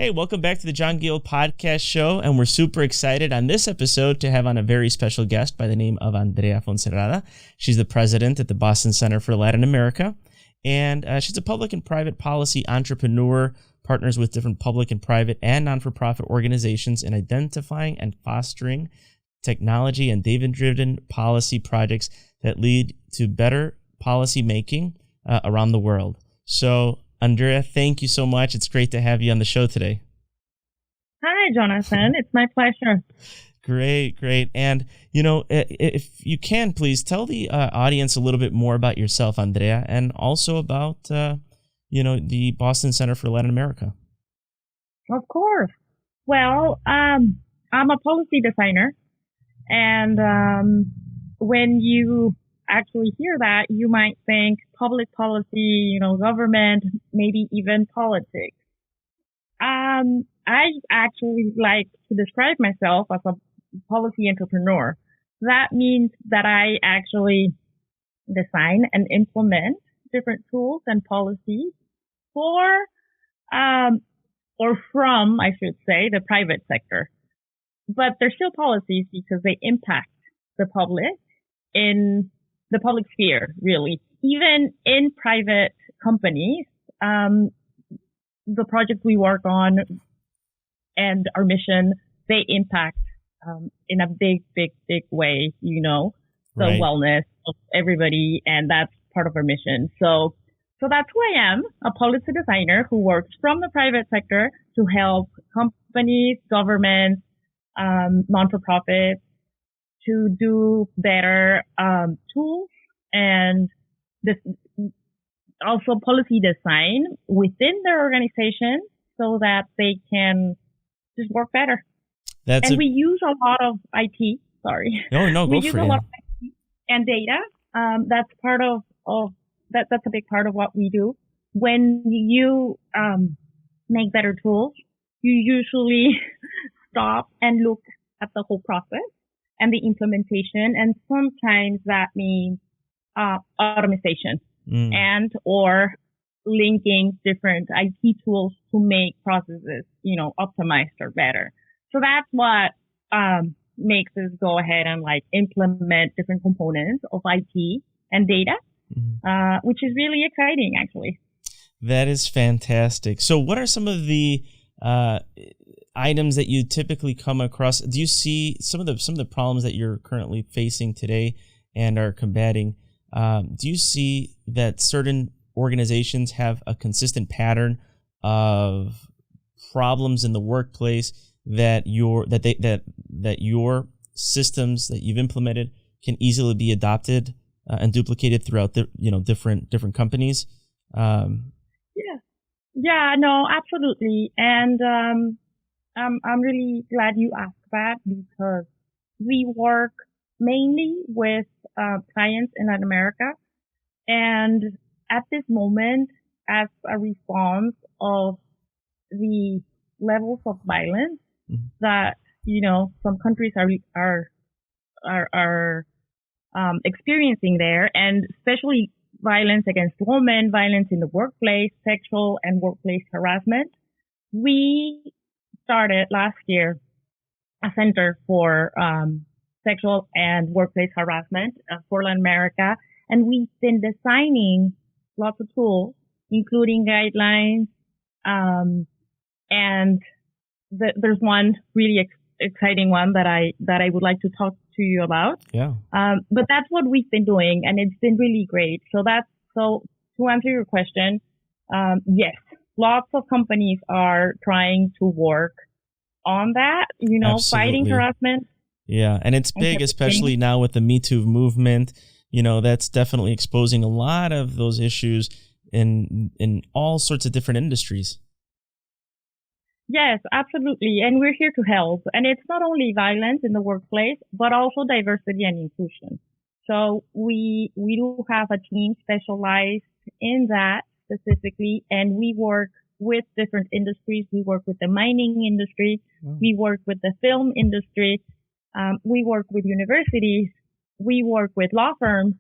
Hey, welcome back to the Jon Gil Podcast Show, and we're super excited on this episode to have on a very special guest by the name of Andrea Foncerrada. She's the president at the Boston Center for Latin America, and she's a public and private policy entrepreneur, partners with different public and private and non-for-profit organizations in identifying and fostering technology and data-driven policy projects that lead to better policy making around the world. So, Andrea, thank you so much. It's great to have you on the show today. Hi, Jonathan. It's my pleasure. Great. And, if you can, please tell the audience a little bit more about yourself, Andrea, and also about, the Boston Center for Latin America. Of course. Well, I'm a policy designer. And when you actually hear that, you might think public policy, government, maybe even politics. I actually like to describe myself as a policy entrepreneur. That means that I actually design and implement different tools and policies for, or from, I should say, the private sector. But they're still policies because they impact the public in the public sphere, really. Even in private companies, the projects we work on and our mission, they impact in a big way, the right. wellness of everybody, and that's part of our mission. So that's who I am, a policy designer who works from the private sector to help companies, governments, non-for-profits to do better tools and also policy design within their organization so that they can just work better. We use a lot of IT. Sorry. No, we go use for it. a lot of IT and data. That's part of that's a big part of what we do. When you make better tools, you usually stop and look at the whole process and the implementation, and sometimes that means automation and or linking different IT tools to make processes, optimized or better. So that's what makes us go ahead and implement different components of IT and data, which is really exciting, actually. That is fantastic. So what are some of the items that you typically come across? Do you see some of the problems that you're currently facing today and are combating? Do you see that certain organizations have a consistent pattern of problems in the workplace that your systems that you've implemented can easily be adopted and duplicated throughout the different companies? Yeah, no, absolutely. And I'm really glad you asked that because we work mainly with clients in Latin America. And at this moment, as a response of the levels of violence that, some countries are experiencing there, and especially violence against women, violence in the workplace, sexual and workplace harassment, we started last year a center for sexual and workplace harassment for Latin America. And we've been designing lots of tools, including guidelines. And there's one really exciting one that I would like to talk to you about. Yeah. But that's what we've been doing, and it's been really great. So to answer your question, yes, lots of companies are trying to work on that, Absolutely. Fighting harassment. Yeah, and it's big, especially now with the Me Too movement. That's definitely exposing a lot of those issues in all sorts of different industries. Yes, absolutely. And we're here to help. And it's not only violence in the workplace, but also diversity and inclusion. So we do have a team specialized in that specifically, and we work with different industries. We work with the mining industry. We work with the film industry. We work with universities. We work with law firms.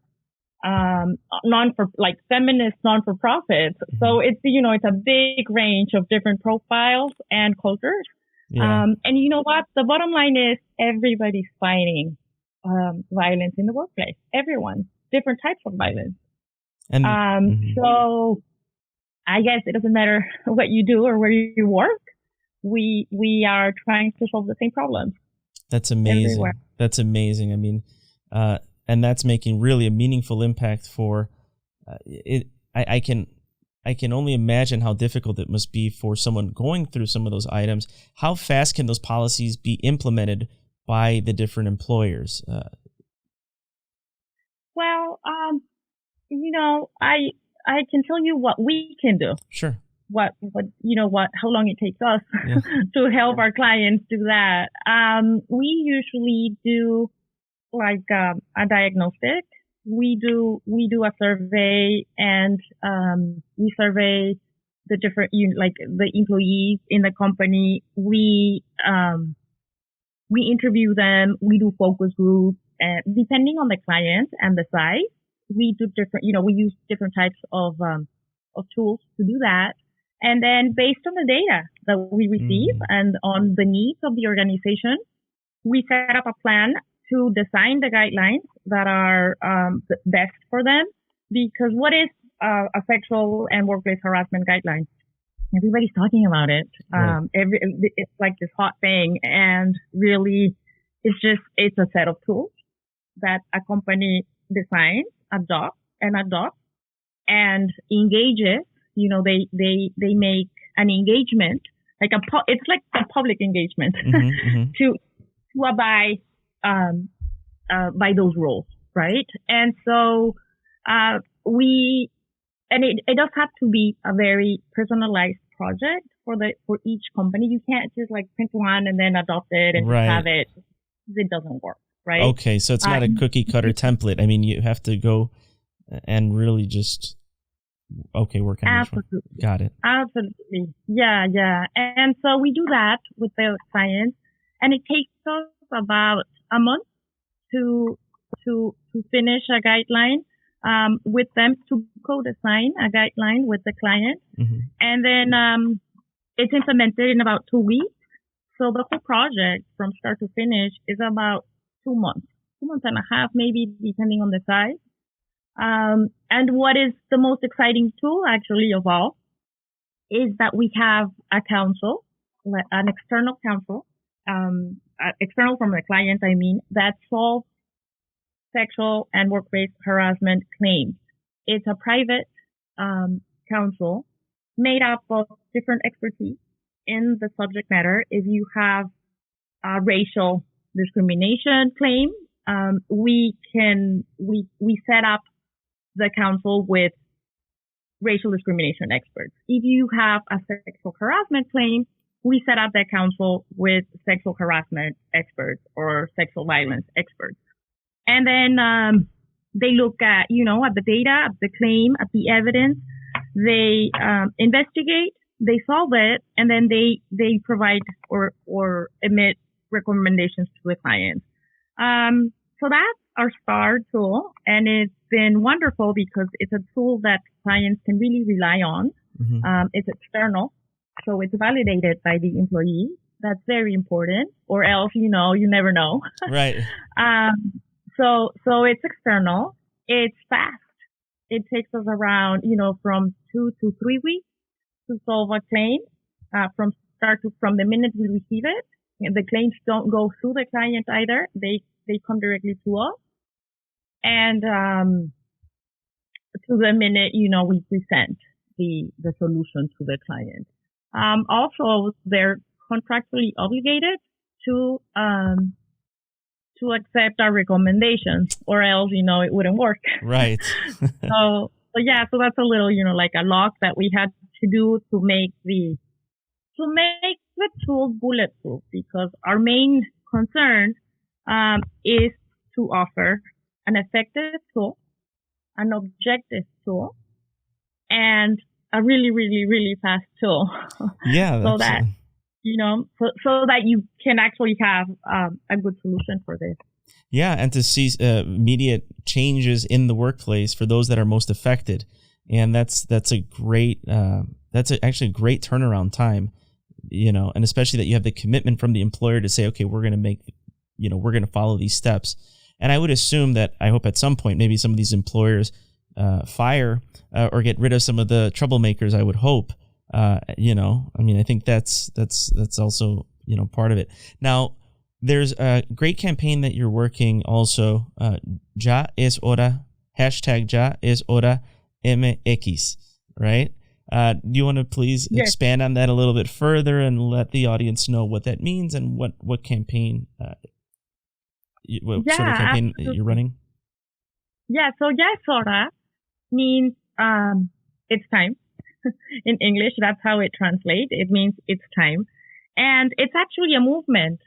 feminist non-for-profits. So it's, it's a big range of different profiles and cultures. Yeah. And you know what? The bottom line is everybody's fighting violence in the workplace. Everyone, different types of violence. And so I guess it doesn't matter what you do or where you work. We are trying to solve the same problems. That's amazing. Everywhere. That's amazing. I mean, and that's making really a meaningful impact for it. I can only imagine how difficult it must be for someone going through some of those items. How fast can those policies be implemented by the different employers? Well, I can tell you what we can do. Sure. How long it takes us to help our clients do that. We usually do like a diagnostic. We do a survey, and we survey the different, the employees in the company. We interview them. We do focus groups, and depending on the client and the size, we do different. We use different types of tools to do that. And then based on the data that we receive and on the needs of the organization, we set up a plan to design the guidelines that are best for them. Because what is a sexual and workplace harassment guideline? Everybody's talking about it. Right. It's like this hot thing, and really, it's a set of tools that a company designs, adopts, and engages. They make an engagement, it's like a public engagement to abide by those rules, right? And so it does have to be a very personalized project for each company. You can't just print one and then adopt it and right. just have it. It doesn't work, right? Okay, so it's not a cookie cutter template. I mean, you have to go and really just work on each one. Got it. Absolutely. Yeah. And so we do that with the clients, and it takes us about a month to finish a guideline with them, to co-design a guideline with the client. And then it's implemented in about 2 weeks. So the whole project from start to finish is about 2 months and a half, maybe, depending on the size. And what is the most exciting tool actually of all is that we have a counsel, an external counsel, external from the client, that solves sexual and workplace harassment claims. It's a private counsel made up of different expertise in the subject matter. If you have a racial discrimination claim, we set up the counsel with racial discrimination experts. If you have a sexual harassment claim, we set up the counsel with sexual harassment experts or sexual violence experts. And then they look at, at the data, at the claim, at the evidence. They investigate, they solve it, and then they provide or emit recommendations to the client. So that's our STAR tool, and it's been wonderful because it's a tool that clients can really rely on. It's external, so it's validated by the employee. That's very important, or else, you never know. Right. So it's external. It's fast. It takes us around, from 2 to 3 weeks to solve a claim, from the minute we receive it. The claims don't go through the client either. They come directly to us. And to the minute, we present the solution to the client. Also, they're contractually obligated to accept our recommendations, or else, it wouldn't work. Right. So that's a little, like a lock that we had to do to make the tool bulletproof, because our main concern is to offer an effective tool, an objective tool, and a really, really, really fast tool. Yeah. so that you can actually have a good solution for this. Yeah, and to see immediate changes in the workplace for those that are most affected, and that's a great actually a great turnaround time, and especially that you have the commitment from the employer to say, okay, we're going to we're going to follow these steps. And I would assume that I hope at some point maybe some of these employers fire or get rid of some of the troublemakers. I would hope. I think that's also part of it. Now, there's a great campaign that you're working also. Ya es hora, hashtag Ya es hora MX, right? Do you want to please expand on that a little bit further and let the audience know what that means and what campaign, sort of campaign absolutely. you're running? Yeah, so Ya es hora means it's time. In English, that's how it translates. It means it's time. And it's actually a movement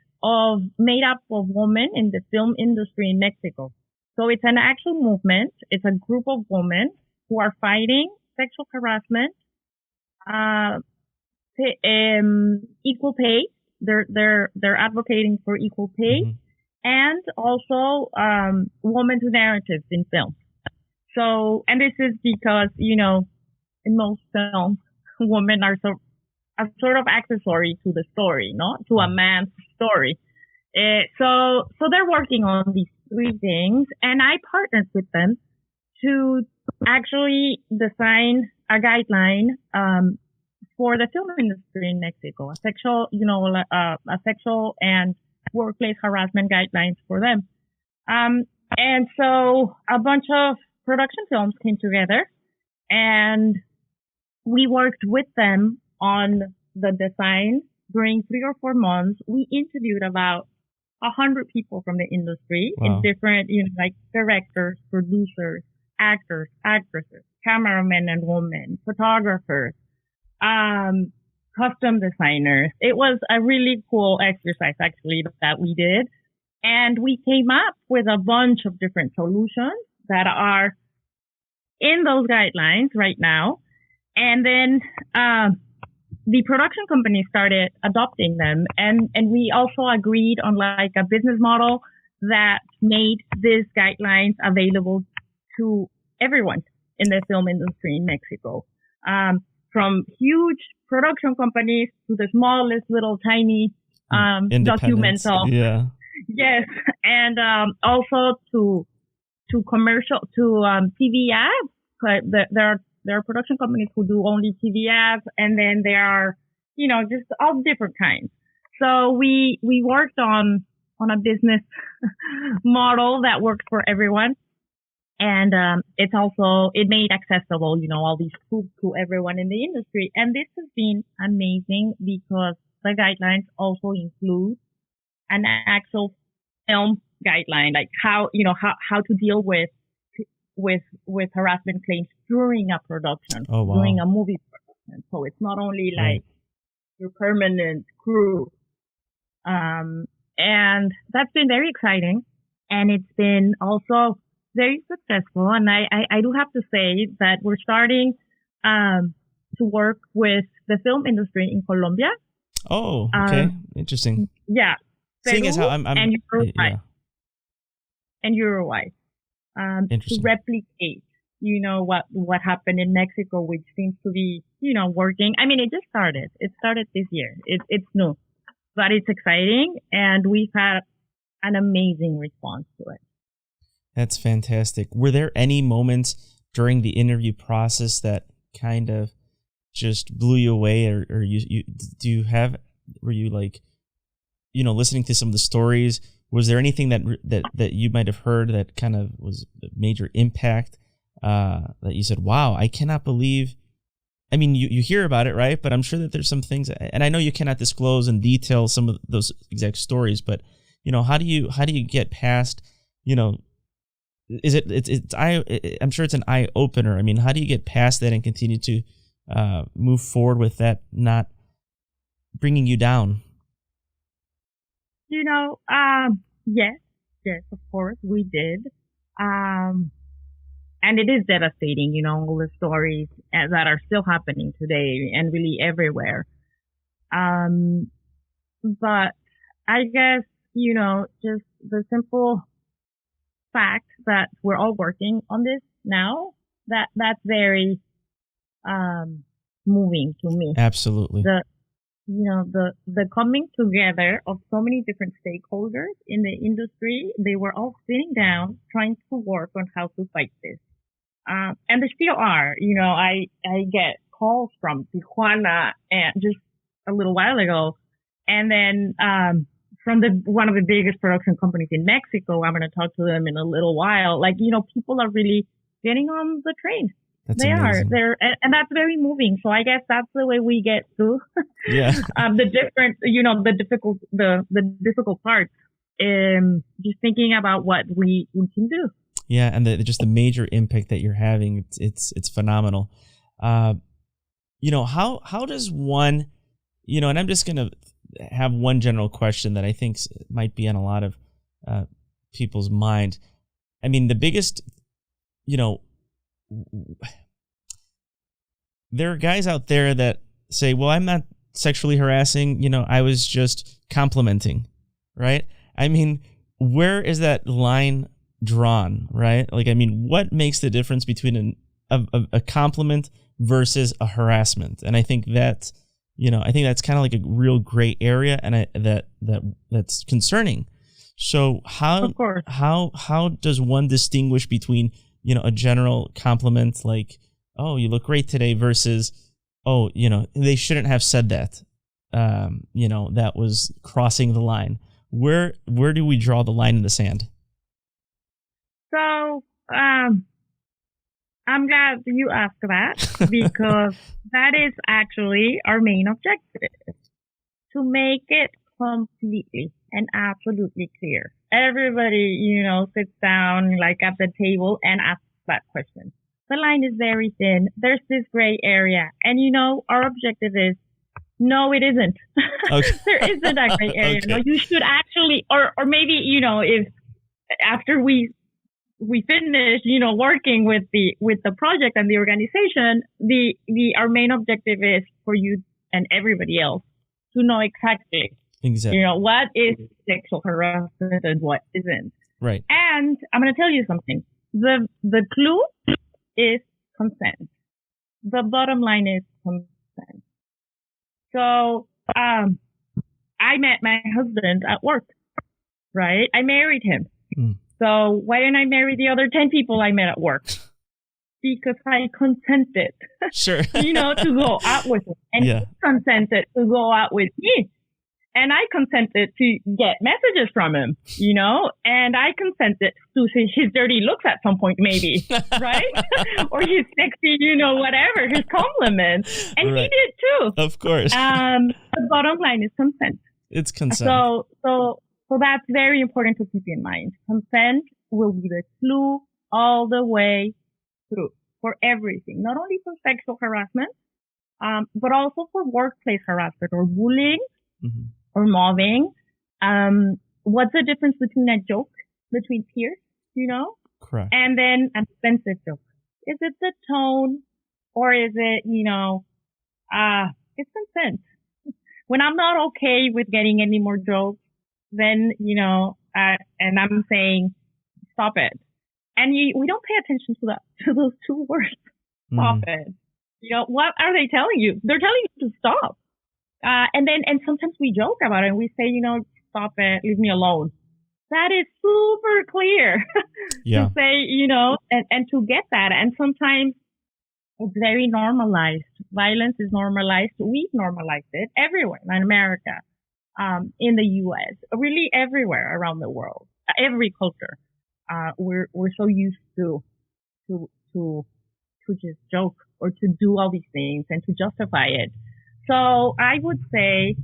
made up of women in the film industry in Mexico. So it's an actual movement. It's a group of women who are fighting sexual harassment, equal pay. They're advocating for equal pay, and also women's narratives in film. So, and this is because in most films, women are a sort of accessory to the story, to a man's story. So they're working on these three things, and I partnered with them to actually design a guideline for the film industry in Mexico, a sexual and workplace harassment guidelines for them. And so a bunch of production films came together, and we worked with them on the design during 3 or 4 months. We interviewed about 100 people from the industry in different, like directors, producers, actors, actresses, cameramen and women, photographers, custom designers. It was a really cool exercise, actually, that we did. And we came up with a bunch of different solutions that are in those guidelines right now. And then the production company started adopting them. And we also agreed on like a business model that made these guidelines available to everyone in the film industry in Mexico. From huge production companies to the smallest little tiny documental. Yeah. Yes. And also to commercial, to TV ads. There are production companies who do only TV ads, and then there are, just all different kinds. So we worked on a business model that works for everyone. And it made accessible, all these tools to everyone in the industry. And this has been amazing because the guidelines also include an actual film guideline, like how to deal with harassment claims during a production, during a movie production. So it's not only like your permanent crew. And that's been very exciting. And it's been also very successful. And I do have to say that we're starting to work with the film industry in Colombia. Oh, okay. Interesting. Yeah. Seeing as how I'm and Uruguay. Yeah. And Uruguay. To replicate, what happened in Mexico, which seems to be, working. I mean, it just started. It started this year. It's new, but it's exciting, and we've had an amazing response to it. That's fantastic. Were there any moments during the interview process that kind of just blew you away, or were you like, listening to some of the stories? Was there anything that you might have heard that kind of was a major impact that you said, wow, I cannot believe? I mean, you hear about it, right? But I'm sure that there's some things, and I know you cannot disclose in detail some of those exact stories, but how do you get past, I'm sure it's an eye opener. I mean, how do you get past that and continue to move forward with that not bringing you down? Yes, of course, we did. And it is devastating, all the stories that are still happening today and really everywhere. But I guess, just the simple fact that we're all working on this now, that's very moving to me. Absolutely. The coming together of so many different stakeholders in the industry, they were all sitting down trying to work on how to fight this. And they still are. I get calls from Tijuana and just a little while ago. And then, from one of the biggest production companies in Mexico, I'm going to talk to them in a little while. People are really getting on the train. That's they amazing. are. And that's very moving. So I guess that's the way we get through the different, the difficult parts. Just thinking about what we can do. Yeah, and just the major impact that you're having, it's phenomenal. How does one, and I'm just gonna have one general question that I think might be on a lot of people's mind. I mean, the biggest, there are guys out there that say, well, I'm not sexually harassing, I was just complimenting, right? I mean, where is that line drawn, right? What makes the difference between a compliment versus a harassment? And I think that's kind of like a real gray area, and that's concerning. So how does one distinguish between a general compliment like, oh, you look great today, versus, oh, they shouldn't have said that, that was crossing the line? Where do we draw the line in the sand? So, I'm glad you asked that, because that is actually our main objective, to make it completely and absolutely clear. Everybody, sits down at the table and asks that question. The line is very thin. There's this gray area. And, our objective is, no, it isn't. Okay. There isn't a gray area. Okay. No, you should actually, or maybe, if after we finish, working with the project and the organization, our main objective is for you and everybody else to know exactly, what is sexual harassment and what isn't. Right. And I'm going to tell you something. The clue is consent. The bottom line is consent. So, I met my husband at work, right? I married him. Mm. So why didn't I marry the other 10 people I met at work? Because I consented, sure, to go out with him. And he consented to go out with me. And I consented to get messages from him, and I consented to see his dirty looks at some point, maybe, right? Or his sexy, whatever, his compliments. And he did too. Of course. The bottom line is consent. It's consent. So that's very important to keep in mind. Consent will be the clue all the way through for everything, not only for sexual harassment, but also for workplace harassment or bullying. Mm-hmm. Or mobbing. What's the difference between a joke between peers, Correct. And then an offensive joke? Is it the tone, or is it, it's consent. When I'm not okay with getting any more jokes, then, and I'm saying, stop it. And we don't pay attention to those two words. Stop it. What are they telling you? They're telling you to stop. And sometimes we joke about it and we say, stop it, leave me alone. That is super clear to say, and to get that. And sometimes it's very normalized. Violence is normalized. We've normalized it everywhere in America, in the U.S., really everywhere around the world, every culture. We're so used to just joke or to do all these things and to justify it. So I would say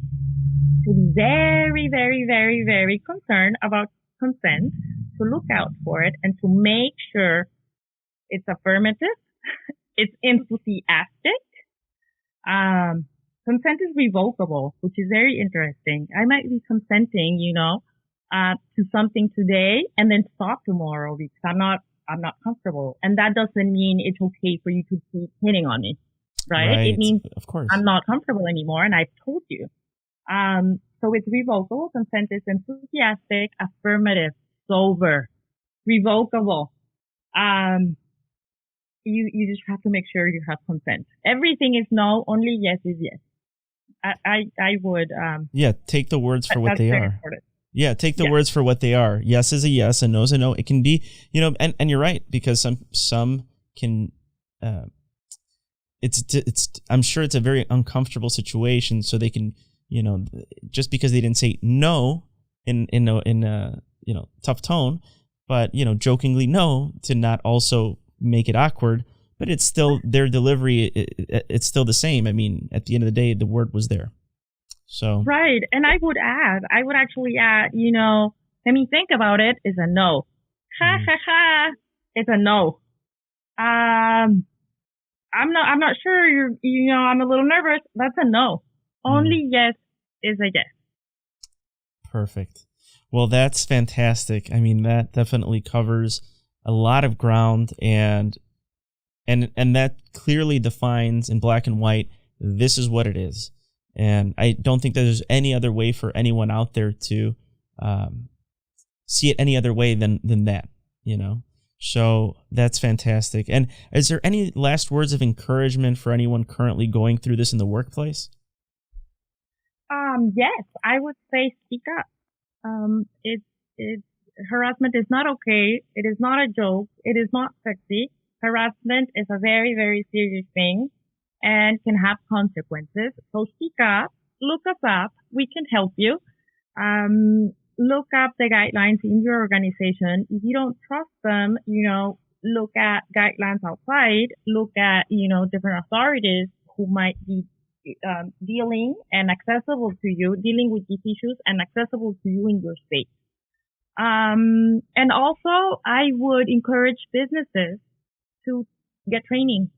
to be very, very, very, very concerned about consent, to look out for it and to make sure it's affirmative, it's enthusiastic. Consent is revocable, which is very interesting. I might be consenting, to something today and then stop tomorrow because I'm not comfortable. And that doesn't mean it's okay for you to keep hitting on me. Right? It means, of course, I'm not comfortable anymore, and I've told you. So it's revocable. Consent is enthusiastic, affirmative, sober, revocable. You just have to make sure you have consent. Everything is no, only yes is yes. I would take the words for what they are. Important. Yeah, take the words for what they are. Yes is a yes, and no is a no. It can be, and you're right, because some can it's I'm sure it's a very uncomfortable situation, so they can, just because they didn't say no in a tough tone, but jokingly no, to not also make it awkward, but it's still their delivery. It's still the same. I mean, at the end of the day, the word was there. So right, and I would actually add, let me think about it, is a no. Ha ha ha, it's a no. I'm not sure I'm a little nervous. That's a no. Only yes is a yes. Perfect. Well, that's fantastic. I mean, that definitely covers a lot of ground, and that clearly defines in black and white, this is what it is. And I don't think that there's any other way for anyone out there to see it any other way than that, So that's fantastic. And is there any last words of encouragement for anyone currently going through this in the workplace? Yes, I would say speak up. Harassment is not okay. It is not a joke. It is not sexy. Harassment is a very, very serious thing and can have consequences. So speak up, look us up. We can help you. Look up the guidelines in your organization. If you don't trust them, look at guidelines outside. Look at, different authorities who might be dealing with these issues and accessible to you in your state. And also I would encourage businesses to get training,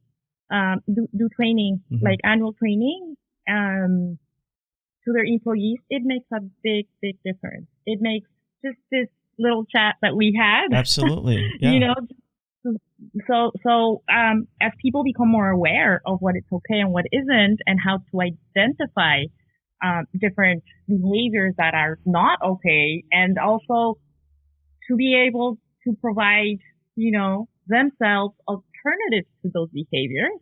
do training, like annual training, to their employees. It makes a big, big difference. It makes just this little chat that we had. Absolutely. Yeah. So as people become more aware of what is okay and what isn't, and how to identify different behaviors that are not okay, and also to be able to provide, themselves alternatives to those behaviors,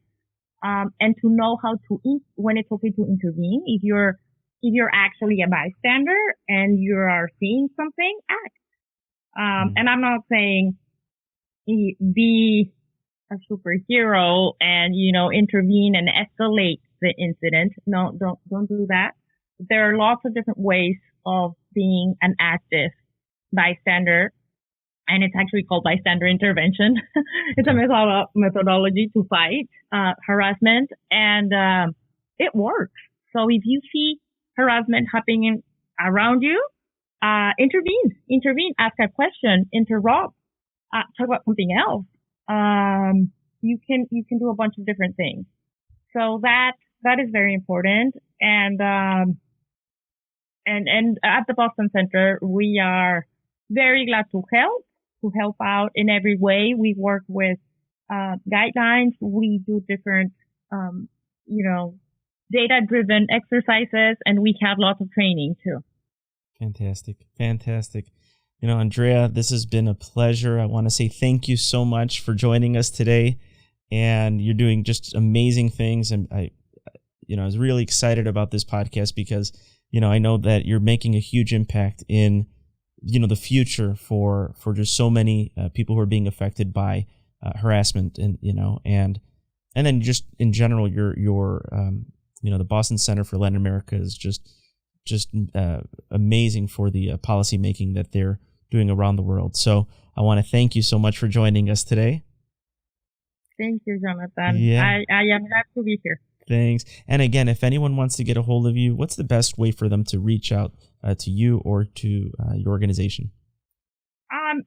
and to know how to when it's okay to intervene. If you're actually a bystander and you are seeing something, act. And I'm not saying be a superhero and, intervene and escalate the incident. No, don't do that. There are lots of different ways of being an active bystander, and it's actually called bystander intervention. It's a methodology to fight harassment, and it works. So if you see harassment happening around you, intervene, ask a question, interrupt, talk about something else. You can do a bunch of different things. So that is very important. And at the Boston Center, we are very glad to help out in every way. We work with guidelines. We do different, data-driven exercises, and we have lots of training too. Fantastic. Andrea, this has been a pleasure. I want to say thank you so much for joining us today, and you're doing just amazing things. And I was really excited about this podcast because, I know that you're making a huge impact in, the future for just so many people who are being affected by harassment, and then just in general, your the Boston Center for Latin America is just amazing for the policy making that they're doing around the world. So I want to thank you so much for joining us today. Thank you, Jonathan. Yeah. I am glad to be here. Thanks. And again, if anyone wants to get a hold of you, what's the best way for them to reach out to you or to your organization?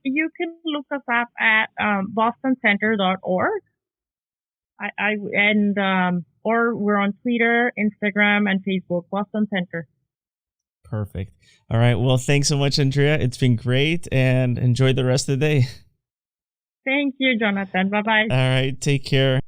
You can look us up at bostoncenter.org. Or we're on Twitter, Instagram, and Facebook, Boston Center. Perfect. All right. Well, thanks so much, Andrea. It's been great, and enjoy the rest of the day. Thank you, Jonathan. Bye-bye. All right. Take care.